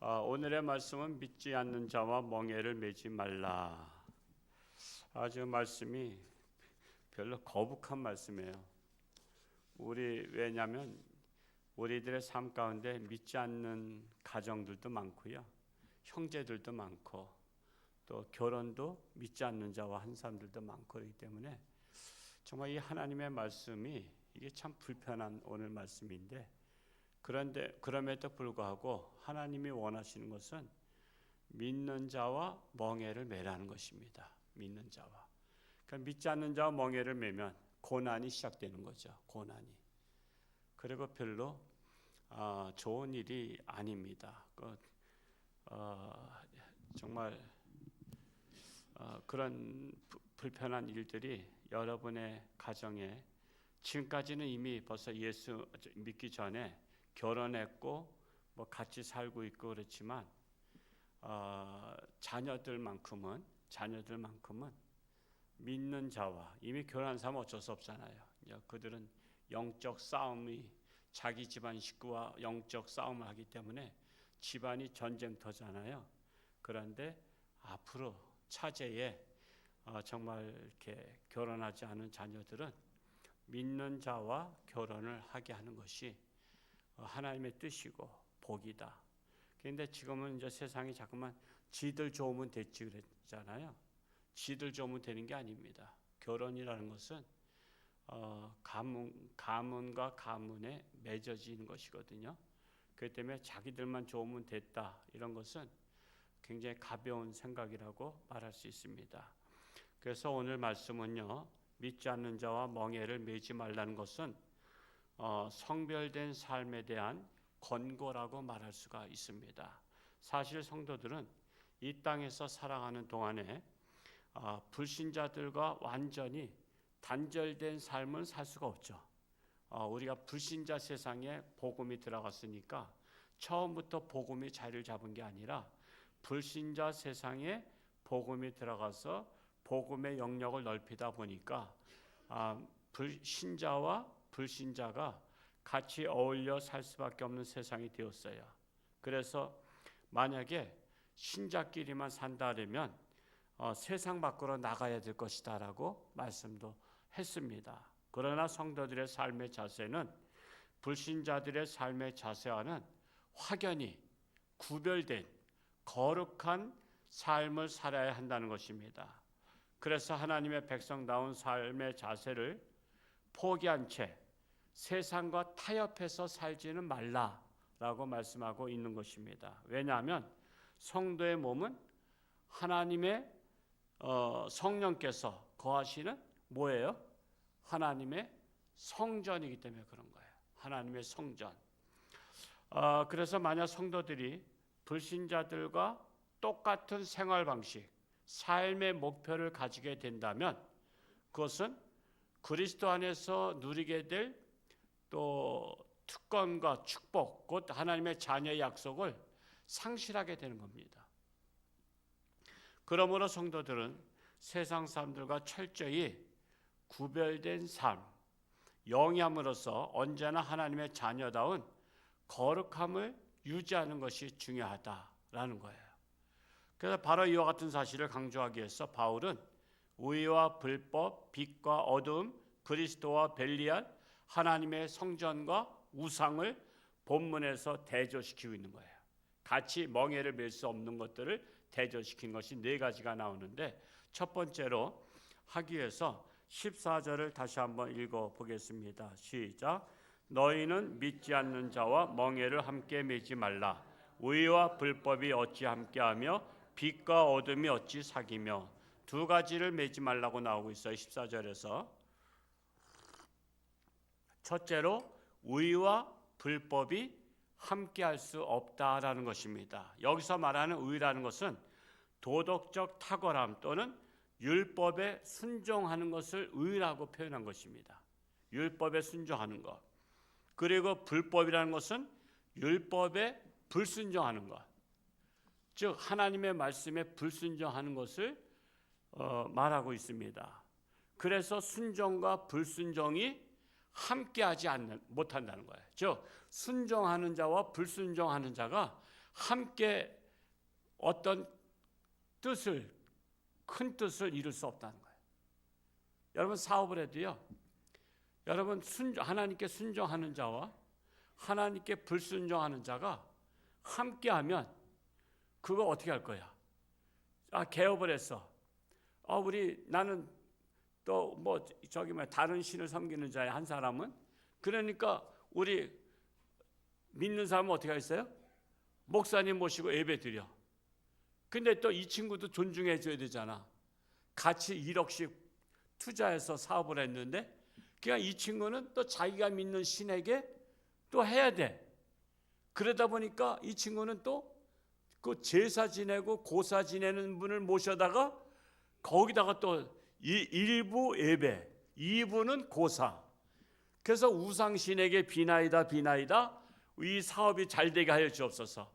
오늘의 말씀은 믿지 않는 자와 멍에를 매지 말라. 아주 말씀이 별로 거북한 말씀이에요. 왜냐하면 우리들의 삶 가운데 믿지 않는 가정들도 많고요, 형제들도 많고, 또 결혼도 믿지 않는 자와 한 사람들도 많고, 그렇기 때문에 정말 이 하나님의 말씀이 이게 참 불편한 오늘 말씀인데, 그런데 그럼에도 불구하고 하나님이 원하시는 것은 믿는 자와 멍에를 매라는 것입니다. 믿는 자와. 그러니까 믿지 않는 자와 멍에를 매면 고난이 시작되는 거죠. 고난이. 그리고 별로 좋은 일이 아닙니다. 정말 그런 불편한 일들이 여러분의 가정에, 지금까지는 이미 벌써 예수 믿기 전에 결혼했고 뭐 같이 살고 있고 그렇지만 자녀들만큼은 믿는 자와, 이미 결혼한 사람은 어쩔 수 없잖아요. 그들은 영적 싸움이, 자기 집안 식구와 영적 싸움을 하기 때문에 집안이 전쟁터잖아요. 그런데 앞으로 차제에 정말 이렇게 결혼하지 않은 자녀들은 믿는 자와 결혼을 하게 하는 것이 하나님의 뜻이고 복이다. 그런데 지금은 이제 세상이 자꾸만 지들 좋으면 됐지 그랬잖아요. 지들 좋으면 되는 게 아닙니다. 결혼이라는 것은 가문과 가문에 맺어지는 것이거든요. 그렇기 때문에 자기들만 좋으면 됐다, 이런 것은 굉장히 가벼운 생각이라고 말할 수 있습니다. 그래서 오늘 말씀은요, 믿지 않는 자와 멍에를 매지 말라는 것은 성별된 삶에 대한 권고라고 말할 수가 있습니다. 사실 성도들은 이 땅에서 살아가는 동안에 불신자들과 완전히 단절된 삶을 살 수가 없죠. 우리가 불신자 세상에 복음이 들어갔으니까 처음부터 복음이 자리를 잡은 게 아니라 불신자 세상에 복음이 들어가서 복음의 영역을 넓히다 보니까 신자와 불신자가 같이 어울려 살 수밖에 없는 세상이 되었어요. 그래서 만약에 신자끼리만 산다면 세상 밖으로 나가야 될 것이다 라고 말씀도 했습니다. 그러나 성도들의 삶의 자세는 불신자들의 삶의 자세와는 확연히 구별된 거룩한 삶을 살아야 한다는 것입니다. 그래서 하나님의 백성다운 삶의 자세를 포기한 채 세상과 타협해서 살지는 말라라고 말씀하고 있는 것입니다. 왜냐하면 성도의 몸은 하나님의 성령께서 거하시는 뭐예요? 하나님의 성전이기 때문에 그런 거예요. 하나님의 성전. 그래서 만약 성도들이 불신자들과 똑같은 생활 방식, 삶의 목표를 가지게 된다면 그것은 그리스도 안에서 누리게 될 또 특권과 축복, 곧 하나님의 자녀의 약속을 상실하게 되는 겁니다. 그러므로 성도들은 세상 사람들과 철저히 구별된 삶, 영위함으로써 언제나 하나님의 자녀다운 거룩함을 유지하는 것이 중요하다라는 거예요. 그래서 바로 이와 같은 사실을 강조하기 위해서 바울은 의와 불법, 빛과 어둠, 그리스도와 벨리알, 하나님의 성전과 우상을 본문에서 대조시키고 있는 거예요. 같이 멍에를 맬 수 없는 것들을 대조시킨 것이 네 가지가 나오는데, 첫 번째로 하기 위해서 14절을 다시 한번 읽어보겠습니다. 시작. 너희는 믿지 않는 자와 멍에를 함께 매지 말라. 의와 불법이 어찌 함께하며 빛과 어둠이 어찌 사귀며. 두 가지를 매지 말라고 나오고 있어요. 14절에서. 첫째로 의와 불법이 함께할 수 없다라는 것입니다. 여기서 말하는 의라는 것은 도덕적 탁월함 또는 율법에 순종하는 것을 의라고 표현한 것입니다. 율법에 순종하는 것. 그리고 불법이라는 것은 율법에 불순종하는 것. 즉 하나님의 말씀에 불순종하는 것을 말하고 있습니다. 그래서 순종과 불순종이 함께하지 못한다는 거예요. 즉 순종하는 자와 불순종하는 자가 함께 어떤 큰 뜻을 이룰 수 없다는 거예요. 여러분 사업을 해도요, 여러분 하나님께 순종하는 자와 하나님께 불순종하는 자가 함께하면 그거 어떻게 할 거야? 개업을 했어. 나는 또 다른 신을 섬기는 자의 한 사람은, 그러니까 우리 믿는 사람은 어떻게 하겠어요? 목사님 모시고 예배 드려. 근데 또 이 친구도 존중해 줘야 되잖아. 같이 1억씩 투자해서 사업을 했는데, 그러니까 이 친구는 또 자기가 믿는 신에게 또 해야 돼. 그러다 보니까 이 친구는 또 그 제사 지내고 고사 지내는 분을 모셔다가 거기다가 또 1부 예배, 2부는 고사. 그래서 우상신에게 비나이다 이 사업이 잘 되게 하여 주옵소서.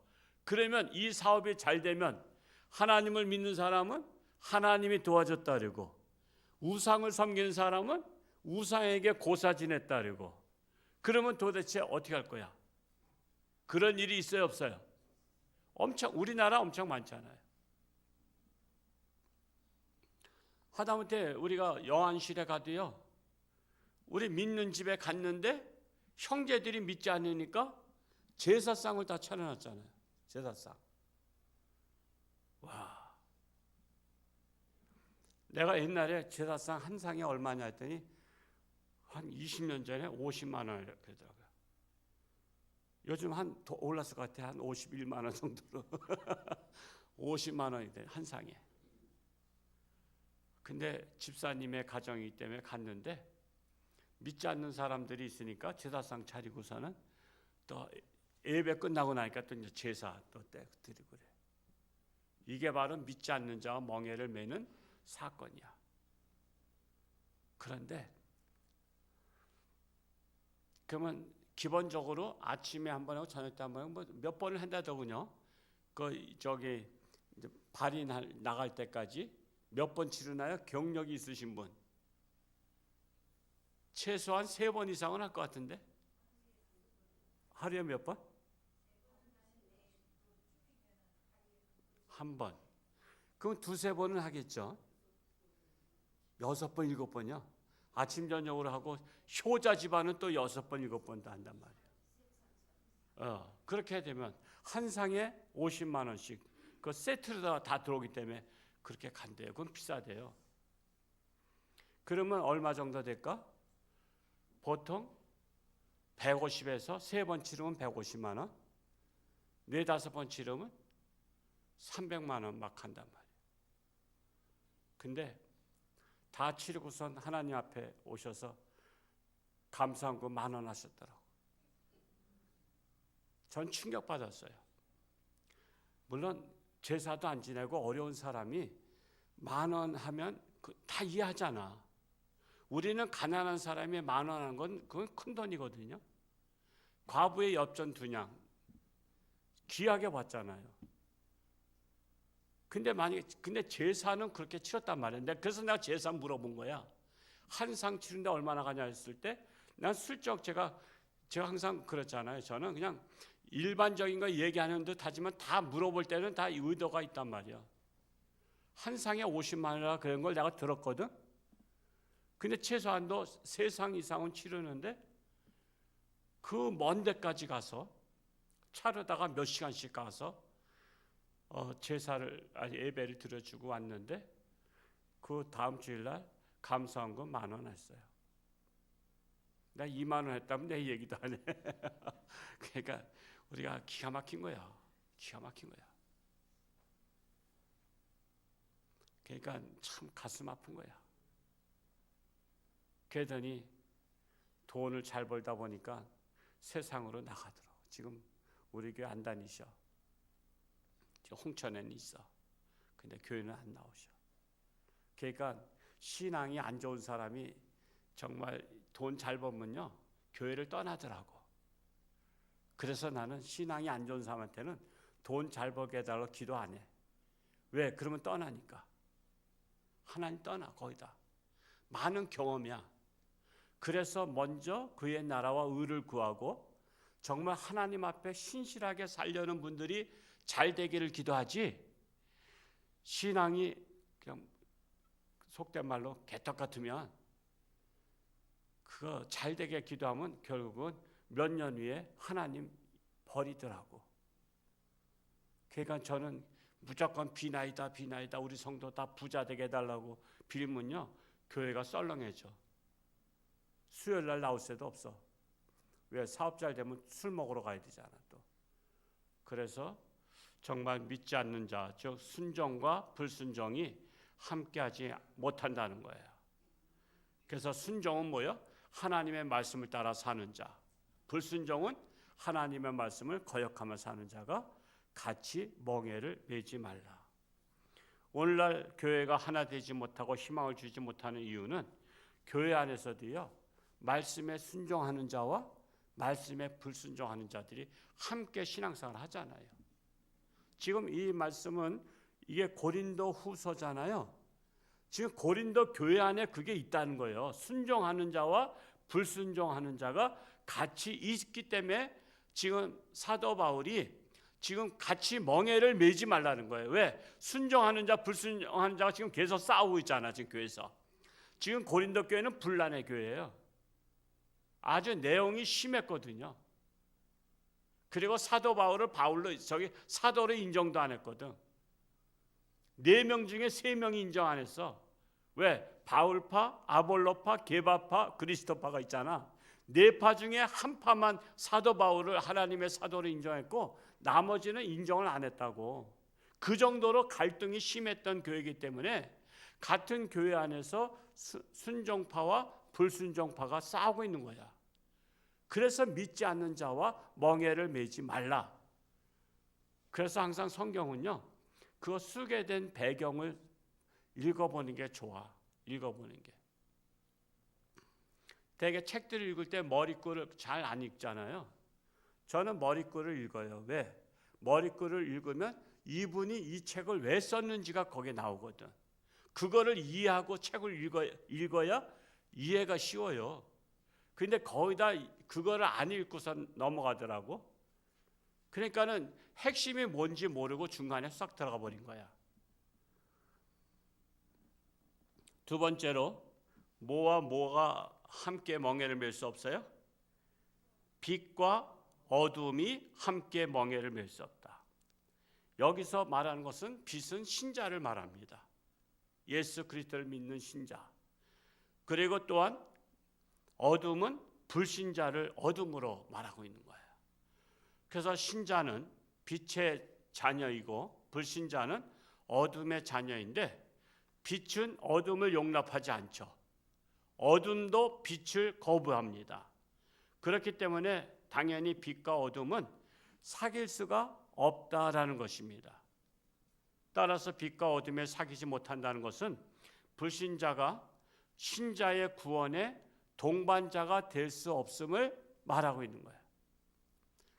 그러면 이 사업이 잘 되면 하나님을 믿는 사람은 하나님이 도와줬다 그러고, 우상을 섬기는 사람은 우상에게 고사 지냈다 그러고, 그러면 도대체 어떻게 할 거야? 그런 일이 있어요, 없어요? 우리나라 엄청 많잖아요. 하다못해 우리가 영안실에 가도요, 우리 믿는 집에 갔는데 형제들이 믿지 않으니까 제사상을 다 차려놨잖아요. 제사상. 와. 내가 옛날에 제사상 한 상이 얼마냐 했더니 한 20년 전에 50만 원 그러더라고요. 요즘 더 올랐을 것 같아. 한 51만 원 정도로. 50만 원이 돼, 한 상에. 근데 집사님의 가정이기 때문에 갔는데 믿지 않는 사람들이 있으니까 제사상 차리고서는 또 예배 끝나고 나니까 또 이제 제사 또 드리고 그래. 이게 바로 믿지 않는 자와 멍에를 매는 사건이야. 그런데 그러면 기본적으로 아침에 한 번 하고 저녁 때 한 번 하고 몇 번을 한다더군요. 이제 발이 나갈 때까지 몇 번 치르나요? 경력이 있으신 분. 최소한 3번 이상은 할 것 같은데. 하루에 몇 번? 한 번. 그럼 2-3번은 하겠죠. 6번, 7번이요. 아침 저녁으로 하고 효자 집안은 또 6번, 7번도 한단 말이에요. 그렇게 되면 한 상에 50만 원씩 그 세트로 다 들어오기 때문에 그렇게 간대요. 그건 비싸대요. 그러면 얼마 정도 될까? 보통 150에서 3번 치르면 150만 원, 4-5번 치르면 300만 원 막 한단 말이에요. 근데 다 치르고선 하나님 앞에 오셔서 감사한금 10,000원 하셨더라고. 전 충격받았어요. 물론 제사도 안 지내고 어려운 사람이 10,000원 하면 다 이해하잖아. 우리는 가난한 사람이 10,000원 하는 건 그건 큰 돈이거든요. 과부의 엽전 2냥 귀하게 봤잖아요. 근데 제사는 그렇게 치렀단 말이야. 그래서 내가 제사 물어본 거야. 한 상 치는데 얼마나 가냐 했을 때, 난 슬쩍 제가 항상 그렇잖아요. 저는 그냥 일반적인 거 얘기하는 듯 하지만 다 물어볼 때는 다 의도가 있단 말이야. 한 상에 50만 원이라 그런 걸 내가 들었거든. 근데 최소한도 3상 이상은 치르는데 그 먼 데까지 가서 차르다가 몇 시간씩 가서 예배를 드려주고 왔는데, 그 다음 주일날 감사한금 10,000원 했어요. 내가 20,000원 했다면 내 얘기도 안 해. 그러니까 우리가 기가 막힌 거야. 기가 막힌 거야. 그러니까 참 가슴 아픈 거야. 그러더니 돈을 잘 벌다 보니까 세상으로 나가더라고. 지금 우리 교회 안 다니셔. 홍천에는 있어. 근데 교회는 안 나오셔. 그러니까 신앙이 안 좋은 사람이 정말 돈 잘 벌면요, 교회를 떠나더라고. 그래서 나는 신앙이 안 좋은 사람한테는 돈 잘 벌게 해달라고 기도 안 해. 왜? 그러면 떠나니까. 하나님 떠나, 거기다. 많은 경험이야. 그래서 먼저 그의 나라와 의를 구하고 정말 하나님 앞에 신실하게 살려는 분들이 잘 되기를 기도하지, 신앙이 그냥 속된 말로 개떡 같으면 그거 잘 되게 기도하면 결국은 몇 년 후에 하나님 버리더라고. 그러니까 저는 무조건 비나이다 우리 성도 다 부자 되게 해달라고 빌면요 교회가 썰렁해져. 수요일 날 나올 새도 없어. 왜? 사업 잘 되면 술 먹으러 가야 되잖아 또. 그래서 정말 믿지 않는 자, 즉 순종과 불순종이 함께하지 못한다는 거예요. 그래서 순종은 뭐요? 하나님의 말씀을 따라 사는 자. 불순종은 하나님의 말씀을 거역하며 사는 자가 같이 멍에를 매지 말라. 오늘날 교회가 하나 되지 못하고 희망을 주지 못하는 이유는 교회 안에서도요 말씀에 순종하는 자와 말씀에 불순종하는 자들이 함께 신앙생활을 하잖아요. 지금 이 말씀은 이게 고린도 후서잖아요. 지금 고린도 교회 안에 그게 있다는 거예요. 순종하는 자와 불순종하는 자가 같이 있기 때문에 지금 사도 바울이 지금 같이 멍에를 매지 말라는 거예요. 왜? 순종하는 자, 불순종하는 자가 지금 계속 싸우고 있잖아. 지금 교회에서. 지금 고린도 교회는 분란의 교회예요. 아주 내용이 심했거든요. 그리고 사도 바울을 사도로 인정도 안 했거든. 4명 중에 3명이 인정 안 했어. 왜? 바울파, 아볼로파, 게바파, 그리스도파가 있잖아. 4파 중에 한 파만 사도 바울을 하나님의 사도로 인정했고 나머지는 인정을 안 했다고. 그 정도로 갈등이 심했던 교회이기 때문에 같은 교회 안에서 순종파와 불순종파가 싸우고 있는 거야. 그래서 믿지 않는 자와 멍에를 매지 말라. 그래서 항상 성경은요 그거 쓰게 된 배경을 읽어보는 게 좋아. 읽어보는 게. 대개 책들을 읽을 때 머리글을 잘 안 읽잖아요. 저는 머리글을 읽어요. 왜? 머리글을 읽으면 이분이 이 책을 왜 썼는지가 거기에 나오거든. 그거를 이해하고 책을 읽어야 이해가 쉬워요. 근데 거의 다 그거를 안 읽고서 넘어가더라고. 그러니까는 핵심이 뭔지 모르고 중간에 싹 들어가 버린 거야. 두 번째로 뭐와 뭐가 함께 멍에를 맬 수 없어요? 빛과 어둠이 함께 멍에를 맬 수 없다. 여기서 말하는 것은 빛은 신자를 말합니다. 예수 그리스도를 믿는 신자. 그리고 또한 어둠은 불신자를 어둠으로 말하고 있는 거예요. 그래서 신자는 빛의 자녀이고 불신자는 어둠의 자녀인데 빛은 어둠을 용납하지 않죠. 어둠도 빛을 거부합니다. 그렇기 때문에 당연히 빛과 어둠은 사귈 수가 없다라는 것입니다. 따라서 빛과 어둠에 사귀지 못한다는 것은 불신자가 신자의 구원에 동반자가 될 수 없음을 말하고 있는 거예요.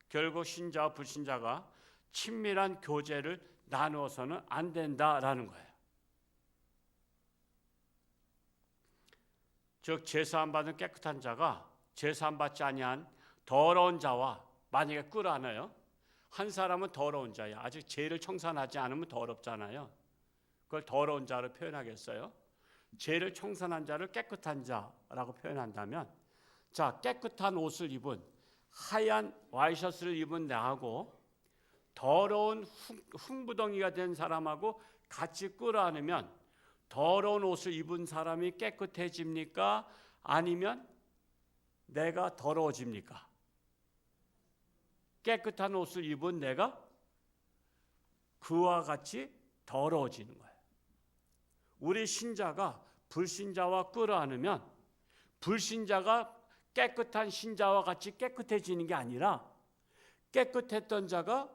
결국 신자와 불신자가 친밀한 교제를 나누어서는 안 된다라는 거예요. 즉 제사함 받은 깨끗한 자가 제사함 받지 아니한 더러운 자와 만약에 꿀어안아요. 한 사람은 더러운 자야. 아직 죄를 청산하지 않으면 더럽잖아요. 그걸 더러운 자로 표현하겠어요? 죄를 청산한 자를 깨끗한 자라고 표현한다면, 자, 깨끗한 옷을 입은 하얀 와이셔츠를 입은 나하고 더러운 흙무덩이가 된 사람하고 같이 끌어안으면 더러운 옷을 입은 사람이 깨끗해집니까? 아니면 내가 더러워집니까? 깨끗한 옷을 입은 내가 그와 같이 더러워지는 거예요. 우리 신자가 불신자와 끌어안으면 불신자가 깨끗한 신자와 같이 깨끗해지는 게 아니라 깨끗했던 자가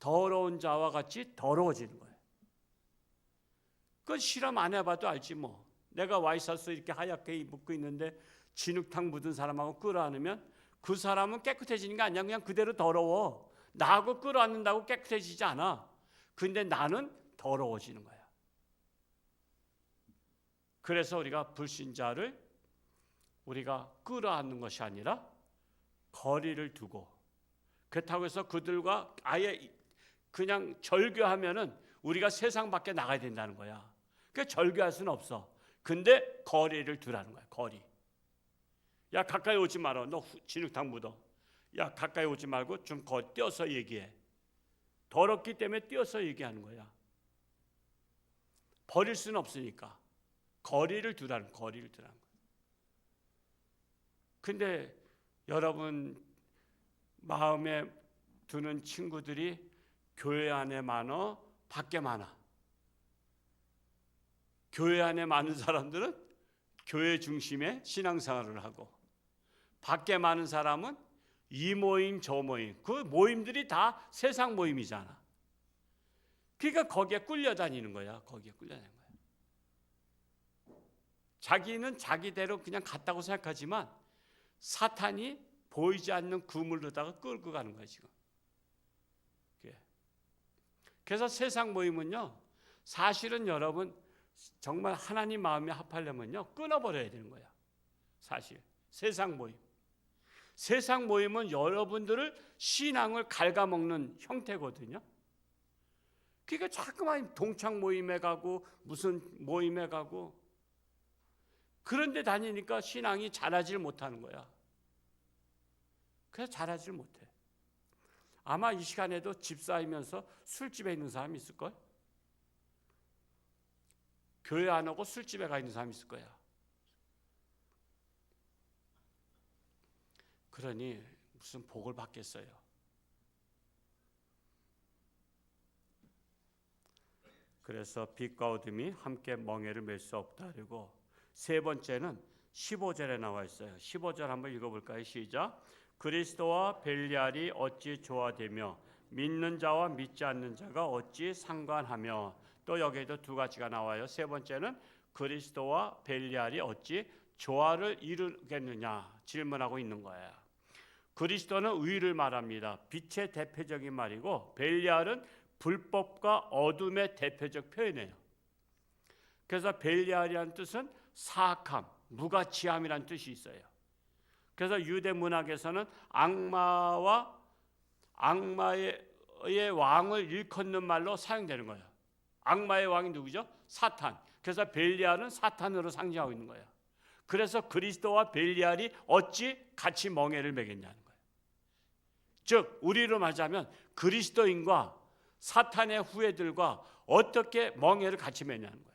더러운 자와 같이 더러워지는 거예요. 그건 실험 안 해봐도 알지 뭐. 내가 와이셔츠 이렇게 하얗게 묶고 있는데 진흙탕 묻은 사람하고 끌어안으면 그 사람은 깨끗해지는 게 아니야. 그냥 그대로 더러워. 나하고 끌어안는다고 깨끗해지지 않아. 근데 나는 더러워지는 거야. 그래서 우리가 불신자를 우리가 끌어안는 것이 아니라 거리를 두고, 그렇다고 해서 그들과 아예 그냥 절교하면은 우리가 세상 밖에 나가야 된다는 거야. 그러니까 절교할 수는 없어. 근데 거리를 두라는 거야. 거리. 야, 가까이 오지 마라. 너 진흙탕 묻어. 야, 가까이 오지 말고 좀 뛰어서 얘기해. 더럽기 때문에 뛰어서 얘기하는 거야. 버릴 수는 없으니까 거리를 두라는 거야. 근데 여러분 마음에 두는 친구들이 교회 안에 많어, 밖에 많아? 교회 안에 많은 사람들은 교회 중심의 신앙생활을 하고, 밖에 많은 사람은 이 모임 저 모임, 그 모임들이 다 세상 모임이잖아. 그러니까 거기에 끌려다니는 거야. 자기는 자기대로 그냥 갔다고 생각하지만 사탄이 보이지 않는 그물로다가 끌고 가는 거야 지금. 그래서 세상 모임은요, 사실은 여러분 정말 하나님 마음에 합하려면요 끊어버려야 되는 거야. 사실 세상 모임은 여러분들을 신앙을 갉아먹는 형태거든요. 그러니까 자꾸만 동창 모임에 가고 무슨 모임에 가고 그런데 다니니까 신앙이 자라질 못하는 거야. 그래서 자라질 못해. 아마 이 시간에도 집사이면서 술집에 있는 사람이 있을걸? 교회 안 오고 술집에 가 있는 사람이 있을 거야. 그러니 무슨 복을 받겠어요. 그래서 빛과 어둠이 함께 멍에를 맬 수 없다. 그리고 세 번째는 15절에 나와 있어요. 15절 한번 읽어볼까요? 시작. 그리스도와 벨리알이 어찌 조화되며 믿는 자와 믿지 않는 자가 어찌 상관하며. 또 여기에도 두 가지가 나와요. 세 번째는 그리스도와 벨리알이 어찌 조화를 이루겠느냐 질문하고 있는 거예요. 그리스도는 의를 말합니다. 빛의 대표적인 말이고, 벨리알은 불법과 어둠의 대표적 표현이에요. 그래서 벨리알이라는 뜻은 사악함, 무가치함이라는 뜻이 있어요. 그래서 유대 문학에서는 악마의 왕을 일컫는 말로 사용되는 거예요. 악마의 왕이 누구죠? 사탄. 그래서 벨리알은 사탄으로 상징하고 있는 거예요. 그래서 그리스도와 벨리알이 어찌 같이 멍에를 매겠냐는 거예요. 즉 우리로 말하자면 그리스도인과 사탄의 후예들과 어떻게 멍에를 같이 매냐는 거예요.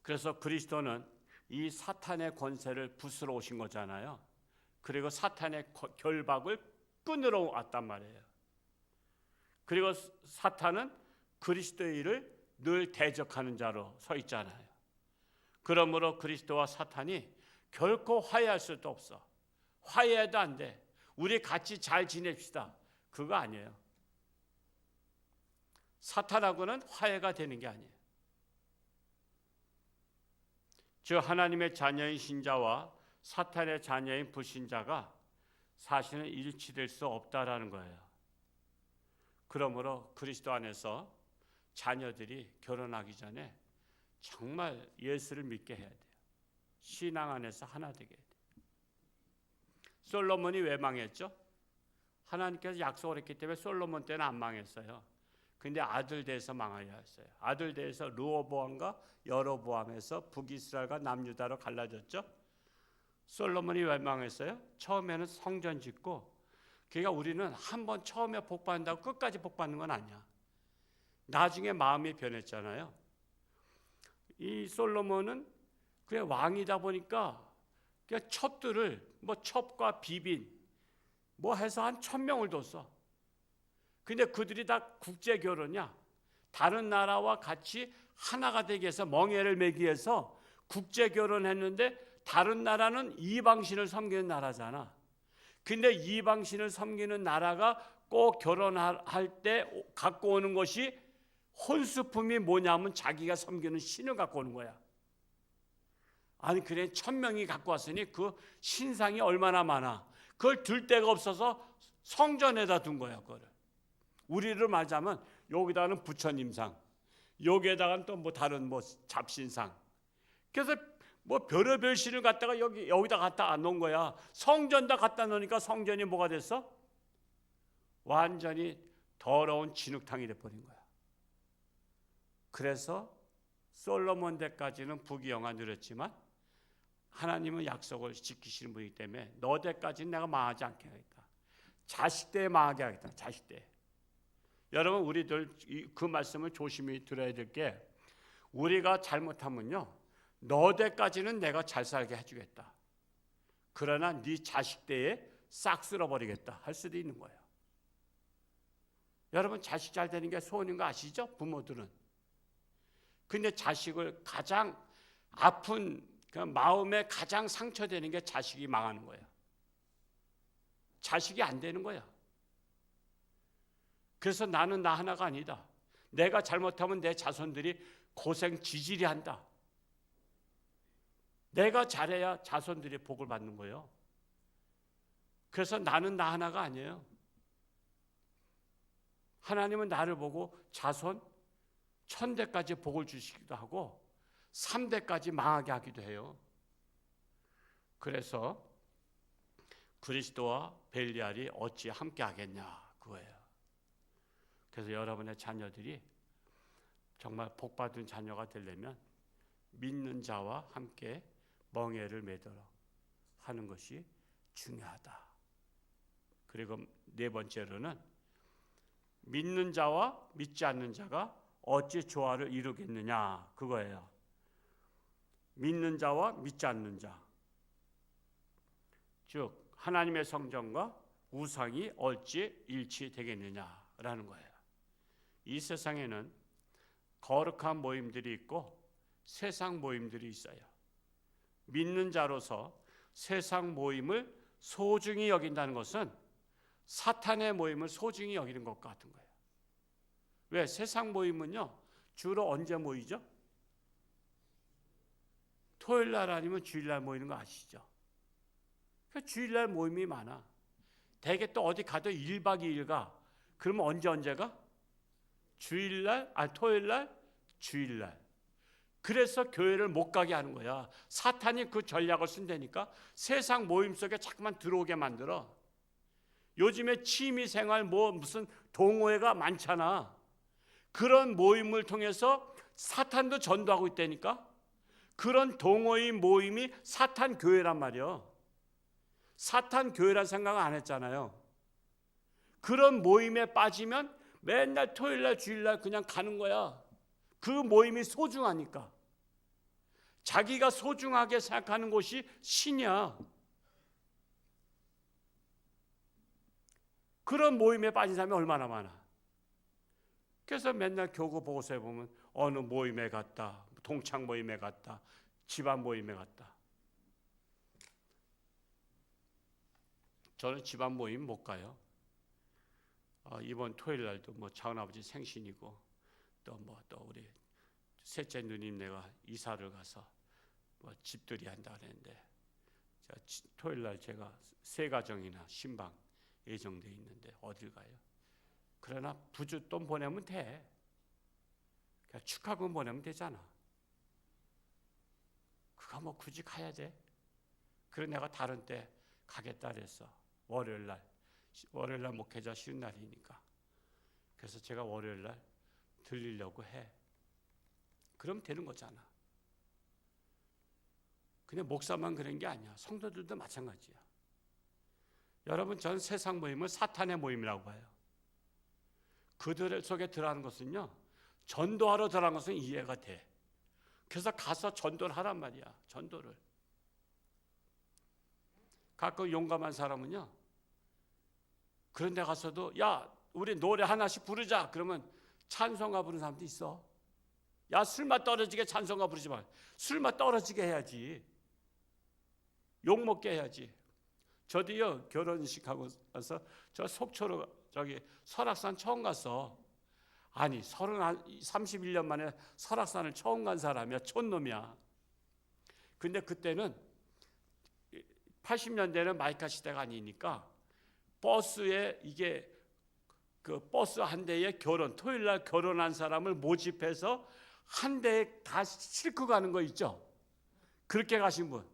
그래서 그리스도는 이 사탄의 권세를 부수러 오신 거잖아요. 그리고 사탄의 결박을 끊으러 왔단 말이에요. 그리고 사탄은 그리스도의 일을 늘 대적하는 자로 서 있잖아요. 그러므로 그리스도와 사탄이 결코 화해할 수도 없어. 화해해도 안 돼. 우리 같이 잘 지냅시다. 그거 아니에요. 사탄하고는 화해가 되는 게 아니에요. 즉 하나님의 자녀인 신자와 사탄의 자녀인 불신자가 사실은 일치될 수 없다라는 거예요. 그러므로 그리스도 안에서 자녀들이 결혼하기 전에 정말 예수를 믿게 해야 돼요. 신앙 안에서 하나 되게 해야 돼요. 솔로몬이 왜 망했죠? 하나님께서 약속을 했기 때문에 솔로몬 때는 안 망했어요. 근데 아들 대에서 망하려 했어요. 아들 대에서 르호보암과 여로보암에서 북이스라엘과 남유다로 갈라졌죠. 솔로몬이 왜 망했어요? 처음에는 성전 짓고, 그러니까 우리는 한번 처음에 복 받는다고 끝까지 복 받는 건 아니야. 나중에 마음이 변했잖아요. 이 솔로몬은 그냥 왕이다 보니까 그냥 첩들을 첩과 비빈 해서 한 1000명을 뒀어. 근데 그들이 다 국제 결혼이야. 다른 나라와 같이 하나가 되기 위해서 멍에를 매기 위해서 국제 결혼했는데, 다른 나라는 이방신을 섬기는 나라잖아. 근데 이방신을 섬기는 나라가 꼭 결혼할 때 갖고 오는 것이 혼수품이 뭐냐면 자기가 섬기는 신을 갖고 오는 거야. 아니 그래 1000명이 갖고 왔으니 그 신상이 얼마나 많아. 그걸 들 데가 없어서 성전에다 둔 거야. 그거를 우리를 말하자면 여기다가는 부처님상, 여기에다가는 또 다른 잡신상. 그래서 뭐 별의별 신을 갖다가 여기다 갖다 안 놓은 거야. 성전다 갖다 놓으니까 성전이 뭐가 됐어? 완전히 더러운 진흙탕이 돼버린 거야. 그래서 솔로몬 때까지는 부귀영화 누렸지만 하나님은 약속을 지키시는 분이기 때문에 너 때까지는 내가 망하지 않게 하겠다. 자식 때 망하게 하겠다. 자식 때. 여러분 우리들 그 말씀을 조심히 들어야 될 게, 우리가 잘못하면요, 너 때까지는 내가 잘 살게 해주겠다. 그러나 네 자식 때에 싹 쓸어버리겠다 할 수도 있는 거예요. 여러분 자식 잘 되는 게 소원인 거 아시죠? 부모들은. 근데 자식을 가장 아픈 그 마음에 가장 상처되는 게 자식이 망하는 거예요. 자식이 안 되는 거야. 그래서 나는 나 하나가 아니다. 내가 잘못하면 내 자손들이 고생 지질이 한다. 내가 잘해야 자손들이 복을 받는 거예요. 그래서 나는 나 하나가 아니에요. 하나님은 나를 보고 자손 1000대까지 복을 주시기도 하고 3대까지 망하게 하기도 해요. 그래서 그리스도와 벨리알이 어찌 함께 하겠냐 그거예요. 그래서 여러분의 자녀들이 정말 복받은 자녀가 되려면 믿는 자와 함께 멍에를 매도록 하는 것이 중요하다. 그리고 네 번째로는 믿는 자와 믿지 않는 자가 어찌 조화를 이루겠느냐 그거예요. 믿는 자와 믿지 않는 자, 즉 하나님의 성전과 우상이 어찌 일치되겠느냐라는 거예요. 이 세상에는 거룩한 모임들이 있고 세상 모임들이 있어요. 믿는 자로서 세상 모임을 소중히 여긴다는 것은 사탄의 모임을 소중히 여기는 것 같은 거예요. 왜? 세상 모임은요 주로 언제 모이죠? 토요일날 아니면 주일날 모이는 거 아시죠? 주일날 모임이 많아. 대개 또 어디 가도 1박 2일 가. 그러면 언제가? 주일날, 토요일날, 주일날. 그래서 교회를 못 가게 하는 거야. 사탄이 그 전략을 쓴다니까. 세상 모임 속에 자꾸만 들어오게 만들어. 요즘에 취미생활 무슨 동호회가 많잖아. 그런 모임을 통해서 사탄도 전도하고 있다니까. 그런 동호회 모임이 사탄 교회란 말이야. 사탄 교회란 생각 안 했잖아요. 그런 모임에 빠지면 맨날 토요일날 주일날 그냥 가는 거야. 그 모임이 소중하니까. 자기가 소중하게 생각하는 곳이 신이야. 그런 모임에 빠진 사람이 얼마나 많아. 그래서 맨날 교구 보고서에 보면 어느 모임에 갔다, 동창 모임에 갔다, 집안 모임에 갔다. 저는 집안 모임 못 가요. 이번 토요일 날도 뭐 작은아버지 생신이고 또 우리 셋째 누님네가 이사를 가서 뭐 집들이 한다 그랬는데, 토요일 날 제가 세 가정이나 신방 예정돼 있는데 어딜 가요? 그러나 부주돈 보내면 돼. 그냥 축하금 보내면 되잖아. 그거 뭐 굳이 가야 돼? 그래서 내가 다른 때 가겠다 그랬어. 월요일 날 목회자 쉬는 날이니까. 그래서 제가 월요일 날 들리려고 해. 그럼 되는 거잖아. 근데 목사만 그런 게 아니야. 성도들도 마찬가지야. 여러분, 전 세상 모임을 사탄의 모임이라고 봐요. 그들 속에 들어가는 것은요, 전도하러 들어가는 것은 이해가 돼. 그래서 가서 전도를 하란 말이야. 전도를. 가끔 용감한 사람은요, 그런 데 가서도 야, 우리 노래 하나씩 부르자. 그러면 찬송가 부르는 사람도 있어. 야, 술맛 떨어지게 찬송가 부르지 마. 술맛 떨어지게 해야지. 욕먹게 해야지. 저도요, 결혼식 하고 나서 저 속초로 저기 설악산 처음 갔어. 아니 31년 만에 설악산을 처음 간 사람이야. 촌놈이야. 근데 그때는 80년대는 마이카 시대가 아니니까 버스에 이게 그 버스 한 대에 토요일 날 결혼한 사람을 모집해서 한 대에 다 싣고 가는 거 있죠. 그렇게 가신 분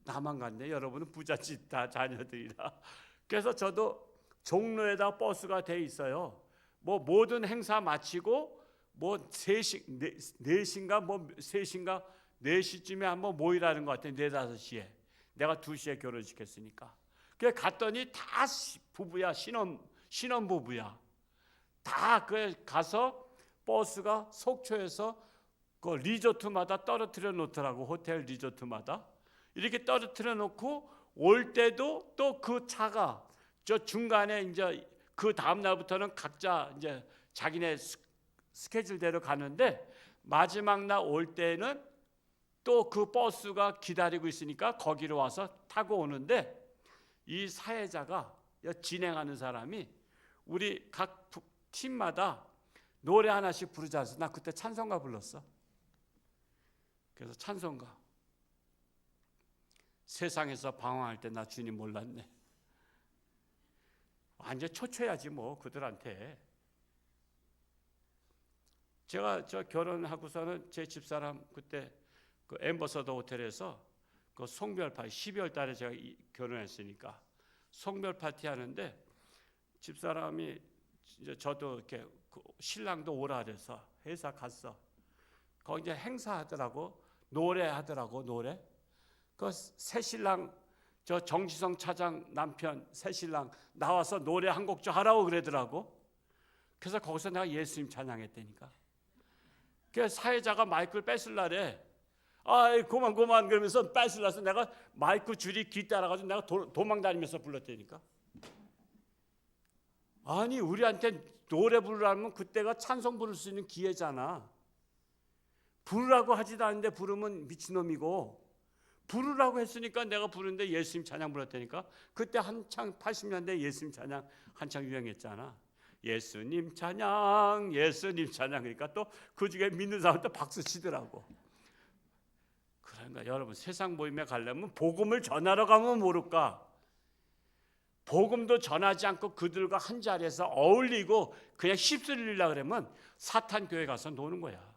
나만 갔네. 여러분은 부잣집 다 자녀들이라. 그래서 저도 종로에다 버스가 돼 있어요. 뭐 모든 행사 마치고 뭐 4시인가 뭐 3시인가 4시쯤에 한번 모이라는 것 같아요. 4, 5시에. 내가 2시에 결혼식 했으니까. 그래 갔더니 다 부부야. 신혼부부야. 다 그 가서 버스가 속초에서 그 리조트마다 떨어뜨려 놓더라고. 호텔 리조트마다. 이렇게 떨어뜨려 놓고 올 때도 또 그 차가 저 중간에 이제 그 다음 날부터는 각자 이제 자기네 스케줄대로 가는데 마지막 날 올 때는 또 그 버스가 기다리고 있으니까 거기로 와서 타고 오는데 이 사회자가 진행하는 사람이 우리 각 팀마다 노래 하나씩 부르자 해서 나 그때 찬송가 불렀어. 그래서 찬송가 세상에서 방황할 때 나 주님 몰랐네. 완전 초초해야지 뭐 그들한테. 제가 저 결혼하고서는 제 집사람 그때 그 엠버서더 호텔에서 그 송별 파티 12월 달에 제가 결혼했으니까 송별 파티 하는데 집사람이 이제 저도 이렇게 그 신랑도 오라 그래서 회사 갔어. 거기 이제 행사하더라고. 노래하더라고. 노래. 그 새신랑 저 정지성 차장 남편 새신랑 나와서 노래 한 곡 좀 하라고 그러더라고. 그래서 거기서 내가 예수님 찬양했다니까. 그 사회자가 마이크를 뺏을라래. 아이 그만 그러면서 뺏을라서 내가 마이크 줄이 뒤따라가지고 내가 도망 다니면서 불렀다니까. 아니 우리한테 노래 부르라면 그때가 찬송 부를 수 있는 기회잖아. 부르라고 하지도 않는데 부르면 미친놈이고, 부르라고 했으니까 내가 부르는데 예수님 찬양 불렀다니까. 그때 한창 80년대 예수님 찬양 한창 유행했잖아. 예수님 찬양 예수님 찬양. 그러니까 또 그중에 믿는 사람도 박수 치더라고. 그러니까 여러분 세상 모임에 가려면 복음을 전하러 가면 모를까. 복음도 전하지 않고 그들과 한 자리에서 어울리고 그냥 휩쓸리려고 그러면 사탄 교회 가서 노는 거야.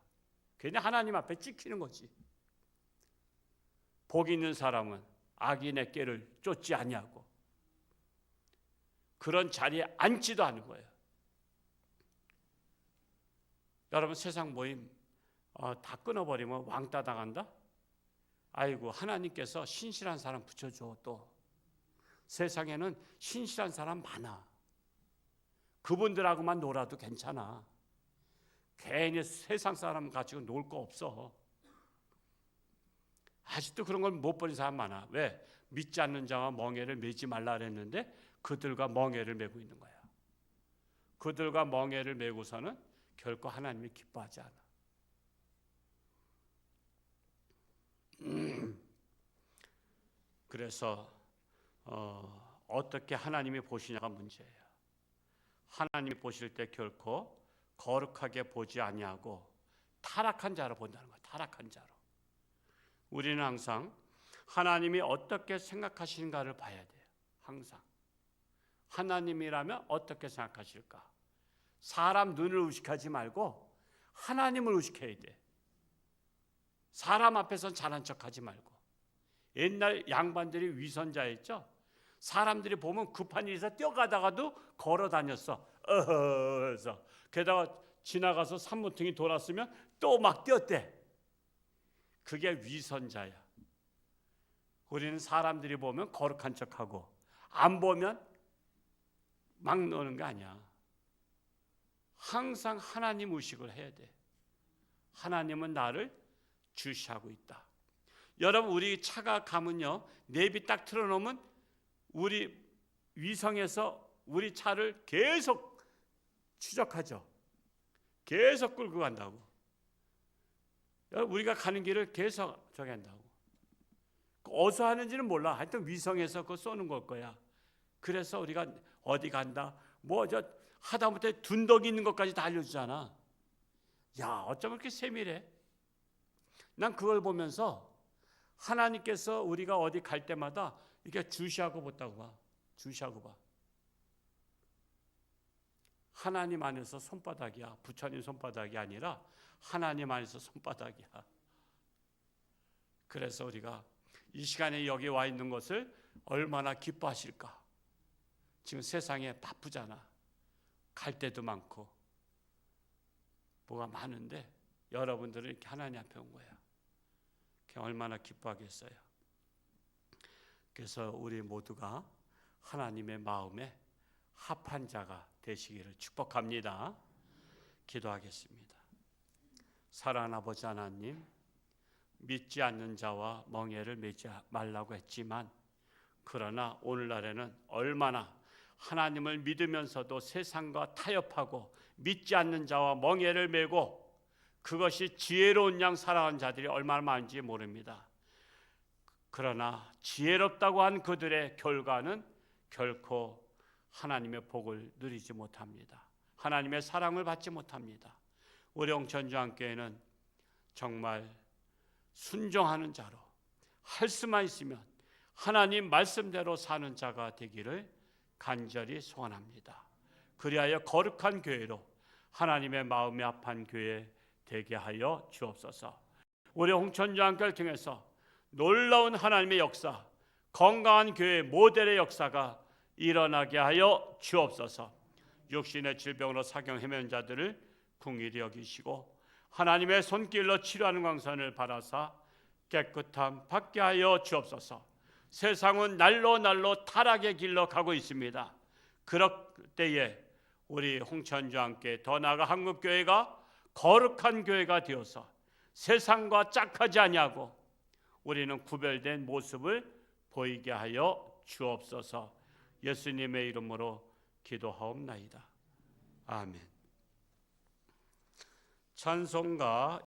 괜히 하나님 앞에 찍히는 거지. 복 있는 사람은 악인의 꾀를 쫓지 아니하고 그런 자리에 앉지도 않은 거예요. 여러분 세상 모임 다 끊어버리면 왕따 당한다? 아이고 하나님께서 신실한 사람 붙여줘. 또 세상에는 신실한 사람 많아. 그분들하고만 놀아도 괜찮아. 괜히 세상 사람 가지고 놀 거 없어. 아직도 그런 걸 못 버린 사람 많아. 왜? 믿지 않는 자와 멍에를 매지 말라 그랬는데 그들과 멍에를 메고 있는 거야. 그들과 멍에를 메고서는 결코 하나님이 기뻐하지 않아. 그래서 어떻게 하나님이 보시냐가 문제예요. 하나님이 보실 때 결코 거룩하게 보지 아니하고 타락한 자로 본다는 거야. 타락한 자로. 우리는 항상 하나님이 어떻게 생각하시는가를 봐야 돼요. 항상. 하나님이라면 어떻게 생각하실까? 사람 눈을 의식하지 말고 하나님을 의식해야 돼. 사람 앞에선 잘한 척하지 말고. 옛날 양반들이 위선자였죠. 사람들이 보면 급한 일에서 뛰어가다가도 걸어 다녔어. 그래서 게다가 지나가서 산모퉁이 돌았으면 또 막 뛰었대. 그게 위선자야. 우리는 사람들이 보면 거룩한 척하고 안 보면 막 노는 거 아니야. 항상 하나님 의식을 해야 돼. 하나님은 나를 주시하고 있다. 여러분 우리 차가 가면요 내비 딱 틀어놓으면 우리 위성에서 우리 차를 계속 추적하죠. 계속 끌고 간다고. 우리가 가는 길을 계속 저기 한다고. 어디서 하는지는 몰라. 하여튼 위성에서 그거 쏘는 걸 거야. 그래서 우리가 어디 간다 뭐 저 하다못해 둔덕이 있는 것까지 다 알려주잖아. 야 어쩜 그렇게 세밀해. 난 그걸 보면서 하나님께서 우리가 어디 갈 때마다 이렇게 주시하고 봤다고 봐. 주시하고 봐. 하나님 안에서 손바닥이야. 부처님 손바닥이 아니라 하나님 안에서 손바닥이야. 그래서 우리가 이 시간에 여기 와 있는 것을 얼마나 기뻐하실까. 지금 세상에 바쁘잖아. 갈 데도 많고 뭐가 많은데 여러분들은 이렇게 하나님 앞에 온 거야. 얼마나 기뻐하겠어요. 그래서 우리 모두가 하나님의 마음에 합한 자가 되시기를 축복합니다. 기도하겠습니다. 사랑하는 아버지 하나님, 믿지 않는 자와 멍에를 매지 말라고 했지만, 그러나 오늘날에는 얼마나 하나님을 믿으면서도 세상과 타협하고 믿지 않는 자와 멍에를 메고 그것이 지혜로운 양 살아가는 자들이 얼마나 많은지 모릅니다. 그러나 지혜롭다고 한 그들의 결과는 결코 하나님의 복을 누리지 못합니다. 하나님의 사랑을 받지 못합니다. 우리 홍천주안교회는 정말 순종하는 자로 할 수만 있으면 하나님 말씀대로 사는 자가 되기를 간절히 소원합니다. 그리하여 거룩한 교회로 하나님의 마음에 합한 교회 되게 하여 주옵소서. 우리 홍천주안교회를 통해서 놀라운 하나님의 역사, 건강한 교회 모델의 역사가 일어나게 하여 주옵소서. 육신의 질병으로 사경 헤매는 자들을 긍휼히 여기시고 하나님의 손길로 치료하는 광선을 바라사 깨끗함 받게 하여 주옵소서. 세상은 날로 타락의 길로 가고 있습니다. 그럴 때에 우리 홍천주안교회, 더 나아가 한국교회가 거룩한 교회가 되어서 세상과 짝하지 아니하고 우리는 구별된 모습을 보이게 하여 주옵소서. 예수님의 이름으로 기도하옵나이다. 아멘. 찬송가